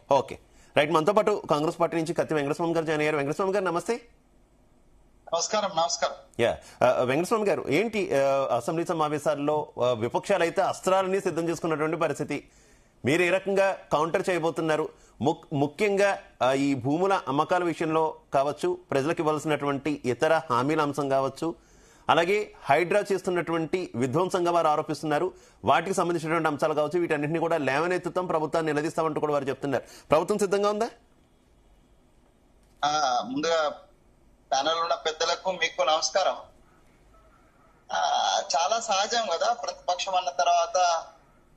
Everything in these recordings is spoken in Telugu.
Okay right. మనతో పాటు కాంగ్రెస్ పార్టీ నుంచి కత్తి వెంకటస్వామి గారు జాయిన్ అయ్యారు. వెంకటస్వామి గారు నమస్తే. నమస్కారం. యా వెంకటస్వామి గారు, ఏంటి అసెంబ్లీ సమావేశాల్లో విపక్షాలు అయితే అస్త్రాలని సిద్ధం చేసుకున్నటువంటి పరిస్థితి, మీరు ఏ రకంగా కౌంటర్ చేయబోతున్నారు? ముఖ్యంగా ఈ భూముల అమ్మకాల విషయంలో కావచ్చు, ప్రజలకు ఇవ్వాల్సినటువంటి ఇతర హామీల అంశం కావచ్చు, అలాగే హైడ్రా చేస్తున్నటువంటి విధ్వంసంగా వారు ఆరోపిస్తున్నారు, వాటికి సంబంధించినటువంటి అంశాలు కావచ్చు, వీటన్నింటినీ కూడా లేవనెత్తుతాం, ప్రభుత్వాన్ని నిలదీస్తామంటూ కూడా వారు చెప్తున్నారు. ప్రభుత్వం సిద్ధంగా ఉందా? ముందుగా ప్యానల్ ఉన్న పెద్దలకు మీకు నమస్కారం. చాలా సహజం కదా, ప్రతిపక్షం అన్న తర్వాత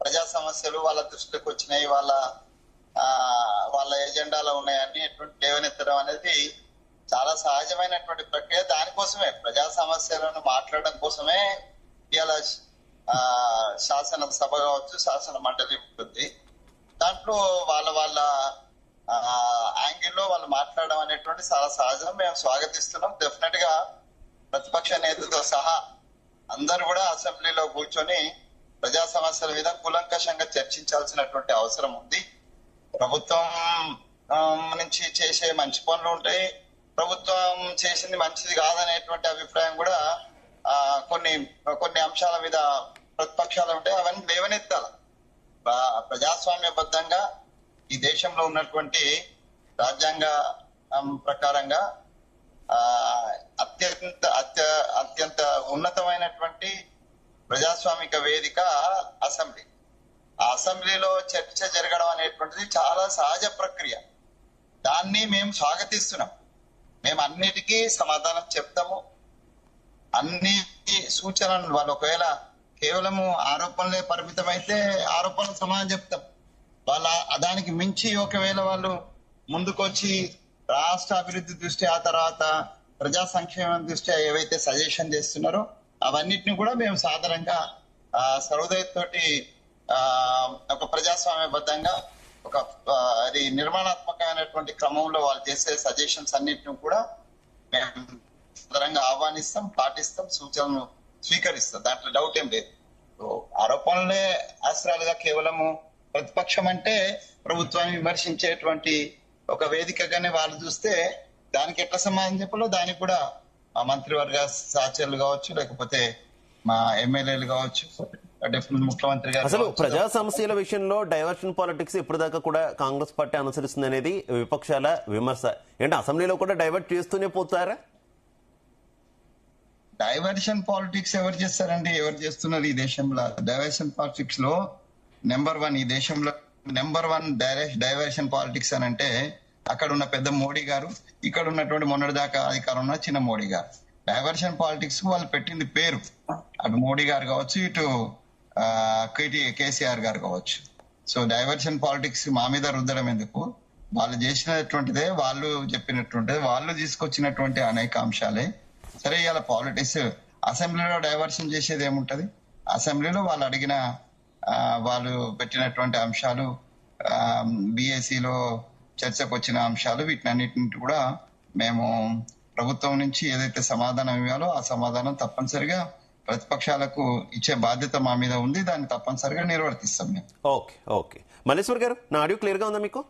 ప్రజా సమస్యలు వాళ్ళ దృష్టికి వచ్చినాయి, వాళ్ళ ఎజెండాలో ఉన్నాయని లేవనెత్తడం అనేది చాలా సహజమైనటువంటి ప్రక్రియ. దానికోసమే ప్రజా సమస్యలను మాట్లాడడం కోసమే ఇవాళ శాసన సభ కావచ్చు, శాసన మండలి ఉంటుంది. దాంట్లో వాళ్ళ యాంగిల్లో వాళ్ళు మాట్లాడడం అనేటువంటి చాలా సహజం, మేము స్వాగతిస్తున్నాం. డెఫినెట్ గా ప్రతిపక్ష నేతతో సహా అందరూ కూడా అసెంబ్లీలో కూర్చొని ప్రజా సమస్యల మీద కూలంకషంగా చర్చించాల్సినటువంటి అవసరం ఉంది. ప్రభుత్వం నుంచి చేసే మంచి పనులు ఉంటాయి, ప్రభుత్వం చేసింది మంచిది కాదనేటువంటి అభిప్రాయం కూడా కొన్ని అంశాల మీద ప్రతిపక్షాలు ఉంటాయి. అవన్నీ లేవనెత్తాల. ప్రజాస్వామ్యబద్ధంగా ఈ దేశంలో ఉన్నటువంటి రాజ్యాంగ ప్రకారంగా అత్యంత ఉన్నతమైనటువంటి ప్రజాస్వామిక వేదిక అసెంబ్లీ. ఆ అసెంబ్లీలో చర్చ జరగడం అనేటువంటిది చాలా సహజ ప్రక్రియ. దాన్ని మేము స్వాగతిస్తున్నాం. మేము అన్నిటికీ సమాధానం చెప్తాము. అన్ని సూచనలు వాళ్ళు ఒకవేళ కేవలము ఆరోపణలే పరిమితమైతే ఆరోపణలకు సమాధానం చెప్తాం. దానికి మించి ఒకవేళ వాళ్ళు ముందుకొచ్చి రాష్ట్ర అభివృద్ధి దృష్ట్యా, ఆ తర్వాత ప్రజా సంక్షేమం దృష్ట్యా ఏవైతే సజెషన్ చేస్తున్నారో అవన్నిటిని కూడా మేము సాధారణంగా సర్వోదయతోటి ఒక ప్రజాస్వామ్యబద్ధంగా అది నిర్మాణాత్మకమైనటువంటి క్రమంలో వాళ్ళు చేసే సజెషన్స్ అన్నిటిని కూడా మేము సాధారణంగా ఆహ్వానిస్తాం, పాటిస్తాం, సూచనలు స్వీకరిస్తాం. దాంట్లో డౌట్ ఏం లేదు. ఆరోపణలే ఆశ్రయాలుగా కేవలము ప్రతిపక్షం అంటే ప్రభుత్వాన్ని విమర్శించేటువంటి ఒక వేదికగానే వాళ్ళు చూస్తే దానికి ఎట్లా సమాధానం చెప్పాలో దానికి కూడా మా మంత్రివర్గ సహచరులు కావచ్చు, లేకపోతే మా ఎమ్మెల్యేలు కావచ్చు, ముఖ్యమంత్రి గారు. అసలు ప్రజా సమస్యల విషయంలో డైవర్షన్ పాలిటిక్స్ ఇప్పటిదాకా కూడా కాంగ్రెస్ పార్టీ అనుసరిస్తుంది అనేది విపక్షాల విమర్శ. ఏంటి అసెంబ్లీలో కూడా డైవర్ట్ చేస్తూనే పోతారా? డైవర్షన్ పాలిటిక్స్ ఎవరు చేస్తారండి? ఎవరు చేస్తున్నారు ఈ దేశంలో? డైవర్షన్ పాలిటిక్స్ లో ఈ దేశంలో నెంబర్ 1 డైవర్షన్ పాలిటిక్స్ అని అంటే అక్కడ ఉన్న పెద్ద మోడీ గారు, ఇక్కడ ఉన్నటువంటి మొన్నటిదాకా అధికారం ఉన్న చిన్న మోడీ గారు. డైవర్షన్ పాలిటిక్స్ వాళ్ళు పెట్టింది పేరు. అటు మోడీ గారు కావచ్చు, ఇటు కేసీఆర్ గారు కావచ్చు. సో డైవర్షన్ పాలిటిక్స్ మా మీద రుద్దడం ఎందుకు? వాళ్ళు చేసినటువంటిదే, వాళ్ళు చెప్పినటువంటిదే, వాళ్ళు తీసుకొచ్చినటువంటి అనేక అంశాలే. సరే, ఇలా పాలిటిక్స్ అసెంబ్లీలో డైవర్షన్ చేసేది ఏముంటది? అసెంబ్లీలో వాళ్ళు అడిగిన వాళ్ళు పెట్టినటువంటి అంశాలు, బిఎస్సిలో చర్చకు వచ్చిన అంశాలు, వీటినన్నిటిని కూడా మేము ప్రభుత్వం నుంచి ఏదైతే సమాధానం ఇవ్వాలో ఆ సమాధానం తప్పనిసరిగా ప్రతిపక్షాలకు ఇచ్చే బాధ్యత మా మీద ఉంది. దాన్ని తప్పనిసరిగా నిర్వర్తిస్తాం మేము. ఓకే. మల్లేశ్వర్ గారు, నా ఆడియో క్లియర్ గా ఉందా మీకు?